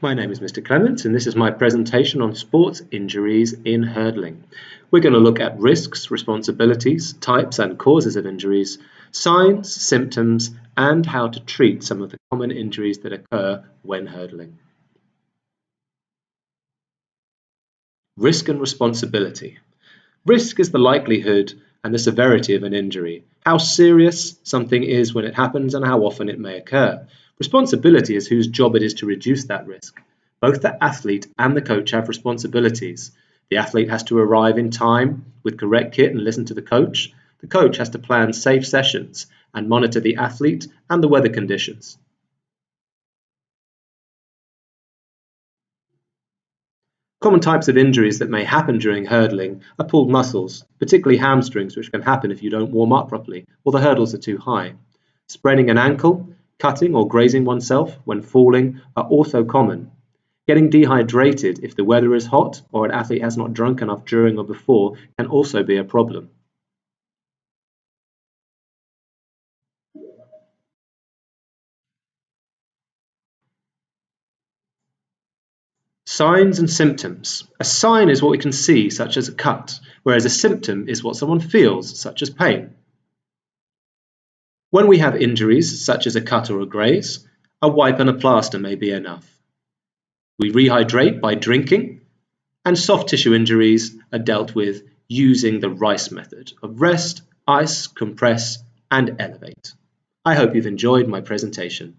My name is Mr. Clements, and this is my presentation on sports injuries in hurdling. We're going to look at risks, responsibilities, types and causes of injuries, signs, symptoms, and how to treat some of the common injuries that occur when hurdling. Risk and responsibility. Risk is the likelihood and the severity of an injury, how serious something is when it happens and how often it may occur. Responsibility is whose job it is to reduce that risk. Both the athlete and the coach have responsibilities. The athlete has to arrive in time with correct kit and listen to the coach. The coach has to plan safe sessions and monitor the athlete and the weather conditions. Common types of injuries that may happen during hurdling are pulled muscles, particularly hamstrings, which can happen if you don't warm up properly or the hurdles are too high. Spraining an ankle, cutting or grazing oneself when falling are also common. Getting dehydrated if the weather is hot or an athlete has not drunk enough during or before can also be a problem. Signs and symptoms. A sign is what we can see, such as a cut, whereas a symptom is what someone feels, such as pain. When we have injuries, such as a cut or a graze, a wipe and a plaster may be enough. We rehydrate by drinking, and soft tissue injuries are dealt with using the RICE method of rest, ice, compress, and elevate. I hope you've enjoyed my presentation.